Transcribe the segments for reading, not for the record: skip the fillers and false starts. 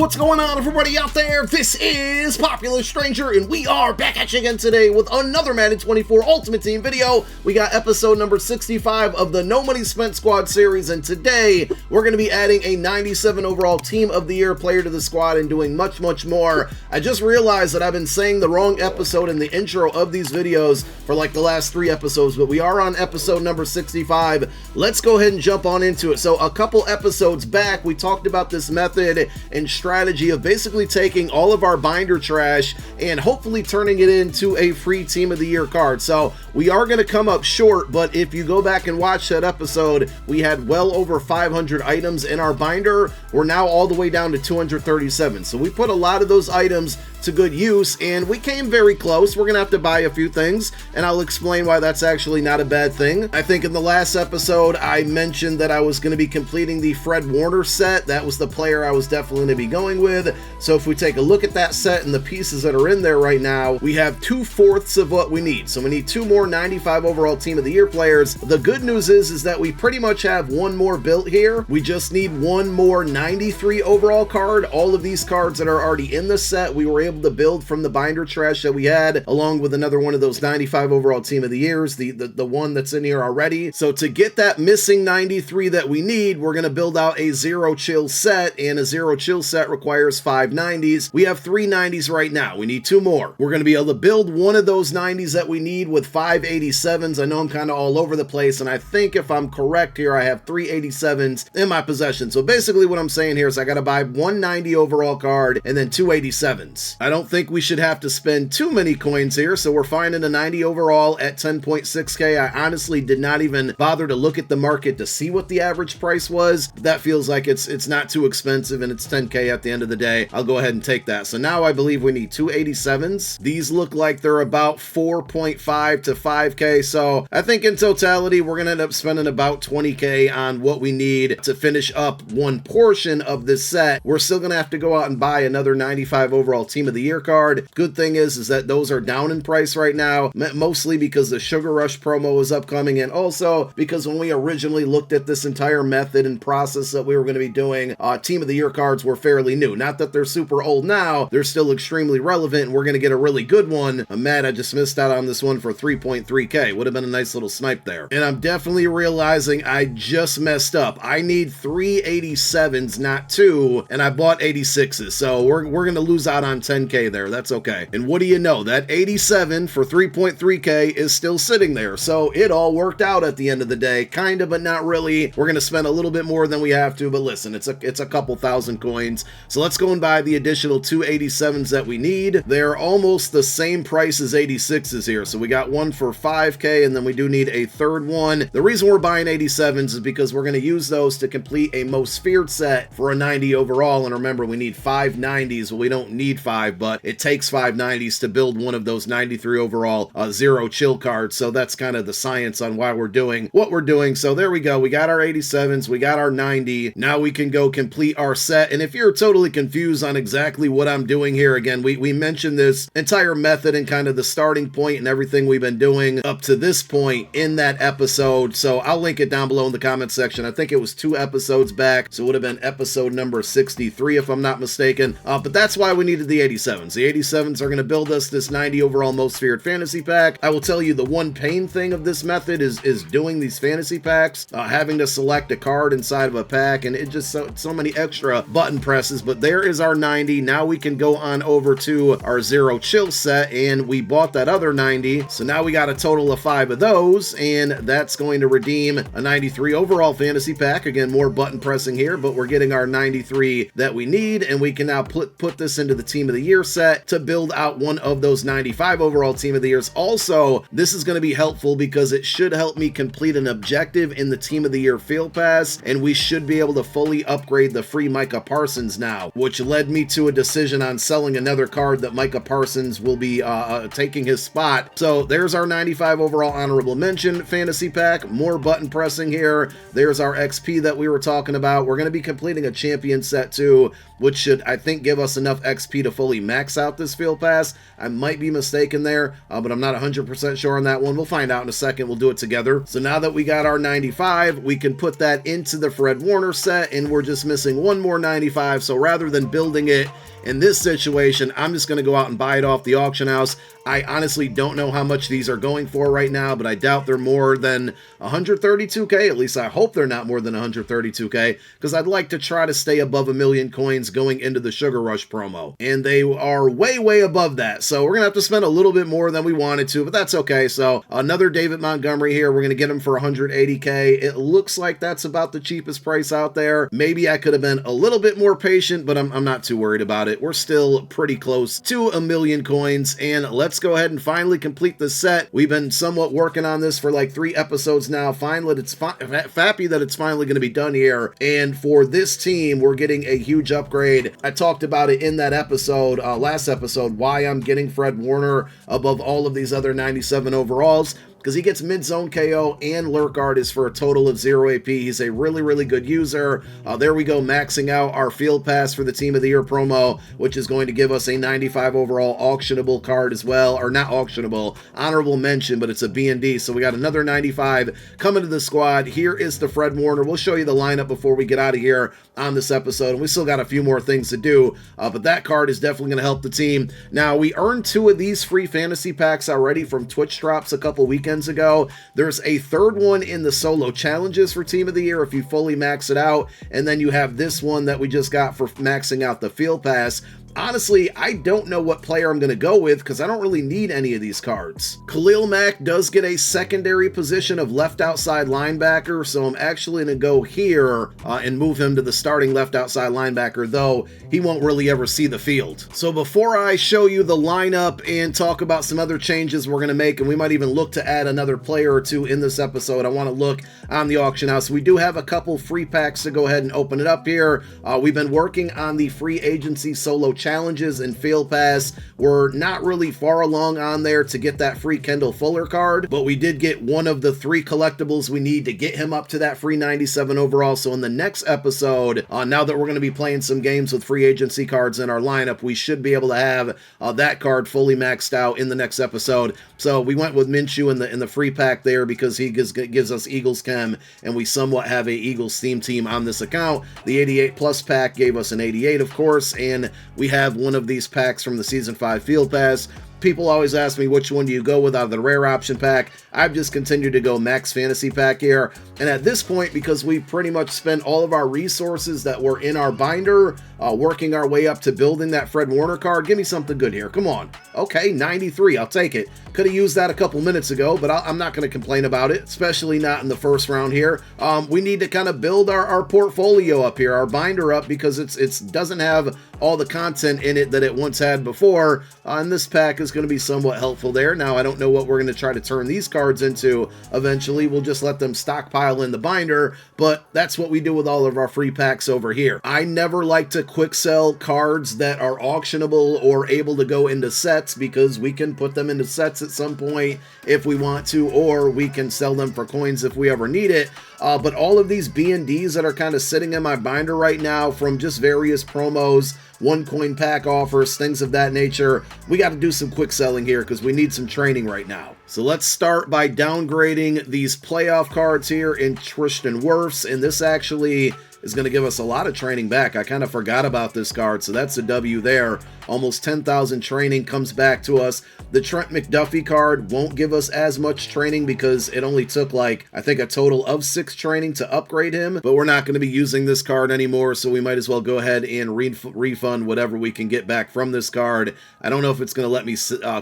What's going on, everybody out there? This is Popular Stranger, and we are back at you again today with another Madden 24 Ultimate Team video. We got episode number 65 of the No Money Spent Squad series, and today we're going to be adding a 97 overall Team of the Year player to the squad and doing much more. I just realized that I've been saying the wrong episode in the intro of these videos for like the last 3 episodes, but we are on episode number 65. Let's go ahead and jump on into it. So a couple episodes back, we talked about this method and strategy of basically taking all of our binder trash and hopefully turning it into a free Team of the Year card. So we are going to come up short, but if you go back and watch that episode, we had well over 500 items in our binder. We're now all the way down to 237. So we put a lot of those items to good use, and we came very close. We're gonna have to buy a few things, and I'll explain why that's actually not a bad thing. I think in the last episode I mentioned that I was going to be completing the Fred Warner set. That was the player I was definitely going to be going with. So if we take a look at that set and the pieces that are in there right now, we have 2/4 of what we need. So we need 2 more 95 overall Team of the Year players. The good news is that we pretty much have 1 more built here. We just need 1 more 93 overall card. All of these cards that are already in the set, we were able to build from the binder trash that we had, along with another one of those 95 overall Team of the Years, the one that's in here already. So to get that missing 93 that we need, we're going to build out a zero chill set, and a zero chill set requires 5 90s. We have 3 90s right now. We need 2 more. We're going to be able to build one of those 90s that we need with 5 87s. I know I'm kind of all over the place, and I think if I'm correct here, I have 3 87s in my possession. So basically what I'm saying here is I got to buy 1 90 overall card and then 2 87s. I don't think we should have to spend too many coins here, so we're finding a 90 overall at 10.6k. I honestly did not even bother to look at the market to see what the average price was. That feels like it's not too expensive, and it's 10k at the end of the day. I'll go ahead and take that. So now I believe we need 2 87s. These look like they're about 4.5 to 5k, so I think in totality we're gonna end up spending about 20k on what we need to finish up one portion of this set. We're still gonna have to go out and buy another 95 overall Team of the Year card. Good thing is that those are down in price right now, mostly because the Sugar Rush promo is upcoming, and also because when we originally looked at this entire method and process that we were going to be doing, Team of the Year cards were fairly new. Not that they're super old now, they're still extremely relevant, and we're going to get a really good one. I'm mad I just missed out on this one for 3.3k. Would have been a nice little snipe there. And I'm definitely realizing I just messed up. I need 3 87s, not 2, and I bought 86s, so we're going to lose out on 10k there. That's okay. And what do you know? That 87 for 3.3k is still sitting there. So it all worked out at the end of the day. Kind of, but not really. We're going to spend a little bit more than we have to, but listen, it's a couple thousand coins. So let's go and buy the additional 2 87s that we need. They're almost the same price as 86s here. So we got one for 5k, and then we do need a third one. The reason we're buying 87s is because we're going to use those to complete a most feared set for a 90 overall. And remember, we need 5 90s. Well, we don't need 5, but it takes 5 90s to build one of those 93 overall zero chill cards. So that's kind of the science on why we're doing what we're doing. So there we go. We got our 87s, we got our 90. Now we can go complete our set. And if you're totally confused on exactly what I'm doing here, again, we mentioned this entire method and kind of the starting point and everything we've been doing up to this point in that episode. So I'll link it down below in the comment section. I think it was 2 episodes back, so it would have been episode number 63 if I'm not mistaken. But that's why we needed the 87s. The 87s are going to build us this 90 overall most feared fantasy pack. I will tell you the one pain thing of this method is doing these fantasy packs, having to select a card inside of a pack, and it just so many extra button presses. But there is our 90. Now we can go on over to our zero chill set, and we bought that other 90. So now we got a total of 5 of those, and that's going to redeem a 93 overall fantasy pack. Again, more button pressing here, but we're getting our 93 that we need, and we can now put this into the Team of the Year set to build out one of those 95 overall Team of the Years. Also, this is going to be helpful because it should help me complete an objective in the Team of the Year field pass, and we should be able to fully upgrade the free Micah Parsons now, which led me to a decision on selling another card that Micah Parsons will be taking his spot. So there's our 95 overall honorable mention fantasy pack. More button pressing here. There's our XP that we were talking about. We're going to be completing a champion set too. which should, I think, give us enough XP to fully max out this field pass. I might be mistaken there, but I'm not 100% sure on that one. We'll find out in a second. We'll do it together. So now that we got our 95, we can put that into the Fred Warner set, and we're just missing one more 95. So rather than building it in this situation, I'm just going to go out and buy it off the auction house. I honestly don't know how much these are going for right now, but I doubt they're more than 132k. At least I hope they're not more than 132k, because I'd like to try to stay above 1 million coins going into the Sugar Rush promo. And they are way, way above that. So we're going to have to spend a little bit more than we wanted to, but that's okay. So another David Montgomery here. We're going to get him for 180k. It looks like that's about the cheapest price out there. Maybe I could have been a little bit more patient, but I'm not too worried about it. We're still pretty close to 1 million coins, and let's go ahead and finally complete the set. We've been somewhat working on this for like 3 episodes now. Finally, it's happy that it's finally going to be done here. And for this team, we're getting a huge upgrade. I talked about it in that episode, last episode, why I'm getting Fred Warner above all of these other 97 overalls, because he gets mid-zone KO and lurk art is for a total of 0 AP. He's a really, really good user. There we go, maxing out our field pass for the Team of the Year promo, which is going to give us a 95 overall auctionable card as well, or not auctionable, honorable mention, but it's a B&D. So we got another 95 coming to the squad. Here is the Fred Warner. We'll show you the lineup before we get out of here on this episode, and we still got a few more things to do, but that card is definitely going to help the team. Now, we earned 2 of these free fantasy packs already from Twitch drops a couple weekends ago. There's a third one in the solo challenges for Team of the Year if you fully max it out, and then you have this one that we just got for maxing out the field pass. Honestly, I don't know what player I'm going to go with because I don't really need any of these cards. Khalil Mack does get a secondary position of left outside linebacker, so I'm actually going to go here and move him to the starting left outside linebacker, though he won't really ever see the field. So before I show you the lineup and talk about some other changes we're going to make, and we might even look to add another player or two in this episode, I want to look on the auction house. We do have a couple free packs to go ahead and open it up here. We've been working on the free agency solo challenges and field pass. We're not really far along on there to get that free Kendall Fuller card, but we did get one of the 3 collectibles we need to get him up to that free 97 overall. So in the next episode, now that we're going to be playing some games with free agency cards in our lineup, we should be able to have that card fully maxed out in the next episode. So we went with Minshew in the free pack there because he gives us Eagles Chem, and we somewhat have a Eagles theme team on this account. The 88 plus pack gave us an 88, of course, and we have one of these packs from the Season 5 Field Pass. People always ask me which one do you go with out of the rare option pack. I've just continued to go max fantasy pack here. And at this point, because we pretty much spent all of our resources that were in our binder, working our way up to building that Fred Warner card, give me something good here. Come on. Okay, 93. I'll take it. Could have used that a couple minutes ago, but I'm not going to complain about it, especially not in the first round here. We need to kind of build our portfolio up here, our binder up, because it doesn't have all the content in it that it once had before. And this pack is going to be somewhat helpful there. Now, I don't know what we're going to try to turn these cards into eventually. We'll just let them stockpile in the binder, but that's what we do with all of our free packs over here. I never like to quick sell cards that are auctionable or able to go into sets, because we can put them into sets at some point if we want to, or we can sell them for coins if we ever need it. But all of these B&Ds that are kind of sitting in my binder right now from just various promos, 1 coin pack offers, things of that nature, we got to do some quick selling here because we need some training right now. So let's start by downgrading these playoff cards here in Tristan Wirfs, and this actually is going to give us a lot of training back. I kind of forgot about this card, so that's a W there. Almost 10,000 training comes back to us. The Trent McDuffie card won't give us as much training because it only took like, I think, a total of 6 training to upgrade him, but we're not going to be using this card anymore, so we might as well go ahead and refund whatever we can get back from this card. I don't know if it's going to let me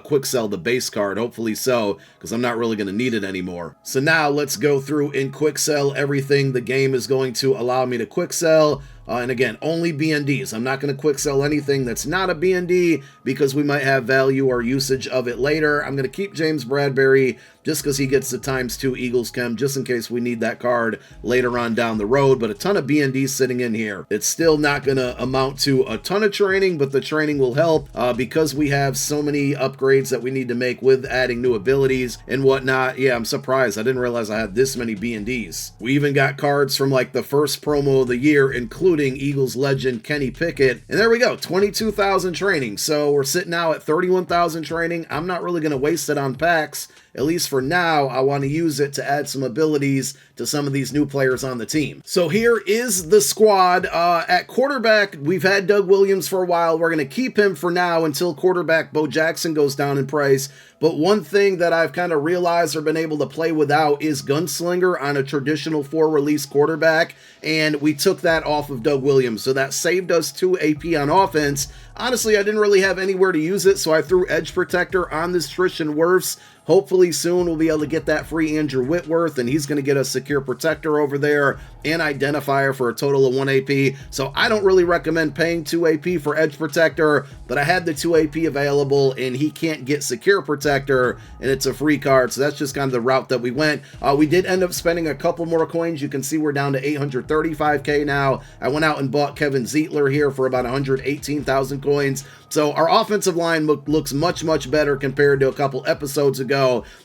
quick sell the base card. Hopefully so, because I'm not really going to need it anymore. So now let's go through and quick sell everything the game is going to allow me to quick sell. And again, only B&Ds. I'm not going to quick sell anything that's not a B&D because we might have value or usage of it later. I'm going to keep James Bradbury just because he gets the ×2 Eagles Chem, just in case we need that card later on down the road. But a ton of BNDs sitting in here. It's still not going to amount to a ton of training, but the training will help because we have so many upgrades that we need to make with adding new abilities and whatnot. Yeah, I'm surprised. I didn't realize I had this many BNDs. We even got cards from like the first promo of the year, including Eagles legend Kenny Pickett. And there we go, 22,000 training. So we're sitting now at 31,000 training. I'm not really going to waste it on packs. At least for now, I want to use it to add some abilities to some of these new players on the team. So here is the squad. At quarterback, we've had Doug Williams for a while. We're going to keep him for now until quarterback Bo Jackson goes down in price. But one thing that I've kind of realized or been able to play without is Gunslinger on a traditional 4-release quarterback, and we took that off of Doug Williams. So that saved us 2 AP on offense. Honestly, I didn't really have anywhere to use it, so I threw Edge Protector on this Tristan Wirfs. Hopefully soon we'll be able to get that free Andrew Whitworth, and he's going to get a Secure Protector over there and Identifier for a total of 1 AP. So I don't really recommend paying 2 AP for Edge Protector, but I had the 2 AP available, and he can't get Secure Protector, and it's a free card, so that's just kind of the route that we went. We did end up spending a couple more coins. You can see we're down to 835k now. I went out and bought Kevin Zietler here for about 118,000 coins. So our offensive line looks much, much better compared to a couple episodes ago.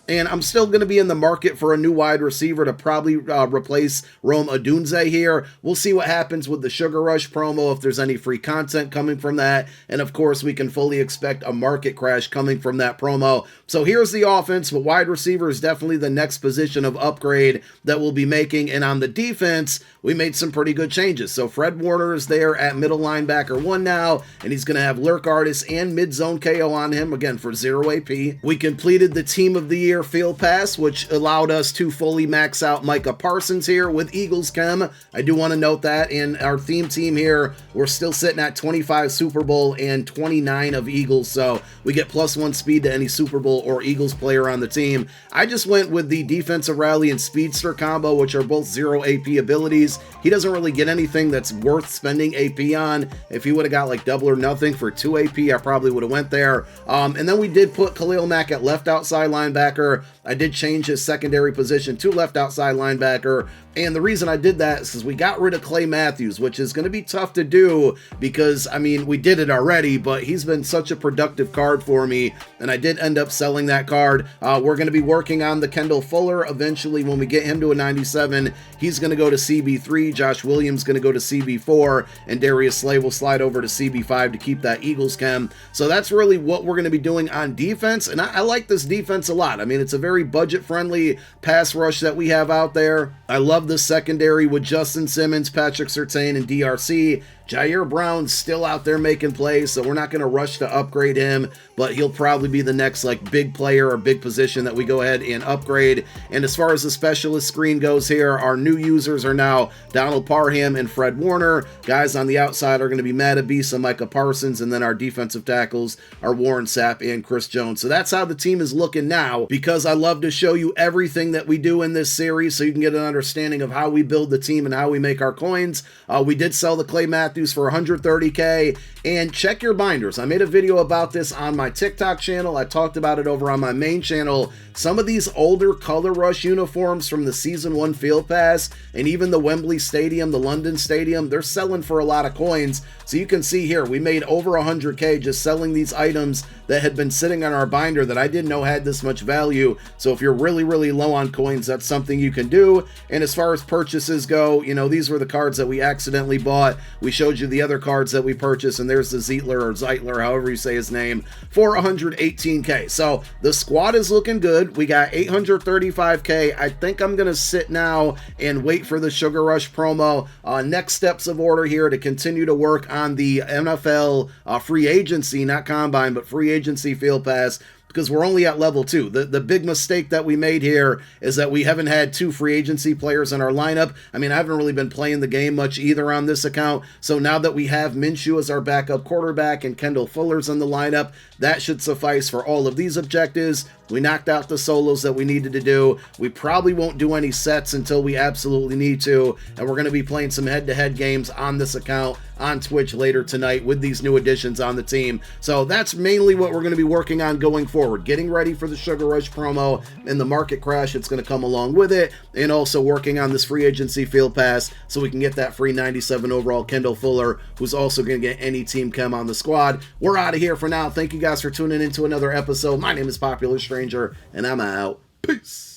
And I'm still going to be in the market for a new wide receiver to probably replace Rome Odunze here. We'll see what happens with the Sugar Rush promo, if there's any free content coming from that. And of course, we can fully expect a market crash coming from that promo. So here's the offense, but wide receiver is definitely the next position of upgrade that we'll be making. And on the defense, we made some pretty good changes. So Fred Warner is there at middle linebacker 1 now, and he's going to have Lurk Artist and mid-zone KO on him, again, for 0 AP. We completed the Team of the Year Field Pass, which allowed us to fully max out Micah Parsons here with Eagles Chem. I do want to note that in our theme team here, we're still sitting at 25 Super Bowl and 29 of Eagles, so we get +1 speed to any Super Bowl or Eagles player on the team. I just went with the Defensive Rally and Speedster combo, which are both 0 AP abilities. He doesn't really get anything that's worth spending AP on. If he would have got like double or nothing for 2 AP, I probably would have went there. And then we did put Khalil Mack at left outside linebacker. I did change his secondary position to left outside linebacker. And the reason I did that is because we got rid of Clay Matthews, which is going to be tough to do because, I mean, we did it already, but he's been such a productive card for me, and I did end up selling that card. We're going to be working on the Kendall Fuller. Eventually, when we get him to a 97, he's going to go to CB3, Josh Williams going to go to CB4, and Darius Slay will slide over to CB5 to keep that Eagles Chem. So that's really what we're going to be doing on defense, and I like this defense a lot. I mean, it's a very budget-friendly pass rush that we have out there. I love the secondary with Justin Simmons, Patrick Surtain, and DRC. Jair Brown's still out there making plays, so we're not going to rush to upgrade him, but he'll probably be the next like big player or big position that we go ahead and upgrade. And as far as the specialist screen goes here, our new users are now Donald Parham and Fred Warner. Guys on the outside are going to be Matabisa, Micah Parsons, and then our defensive tackles are Warren Sapp and Chris Jones. So that's how the team is looking now, because I love to show you everything that we do in this series so you can get an understanding of how we build the team and how we make our coins. We did sell the Clay Matthews for 130k, and check your binders. I made a video about this on my TikTok channel. I talked about it over on my main channel. Some of these older Color Rush uniforms from the Season 1 Field Pass and even the Wembley Stadium, the London Stadium, they're selling for a lot of coins. So you can see here, we made over 100k just selling these items that had been sitting on our binder that I didn't know had this much value. So if you're really, really low on coins, that's something you can do. And as far as purchases go, you know, these were the cards that we accidentally bought. We showed you the other cards that we purchased, and there's the Zeitler, however you say his name, for 118k. So the squad is looking good. We got 835k. I think I'm going to sit now and wait for the Sugar Rush promo. Next steps of order here to continue to work on the NFL free agency, not combine, but free agency field pass, because we're only at level 2. The big mistake that we made here is that we haven't had 2 free agency players in our lineup. I mean, I haven't really been playing the game much either on this account. So now that we have Minshew as our backup quarterback and Kendall Fuller's in the lineup, that should suffice for all of these objectives. We knocked out the solos that we needed to do. We probably won't do any sets until we absolutely need to, and we're going to be playing some head-to-head games on this account on Twitch later tonight with these new additions on the team. So that's mainly what we're going to be working on going forward, getting ready for the Sugar Rush promo and the market crash that's going to come along with it, and also working on this free agency field pass so we can get that free 97 overall Kendall Fuller, who's also going to get any team chem on the squad. We're out of here for now. Thank you guys for tuning into another episode. My name is Popular Stranger, and I'm out. Peace.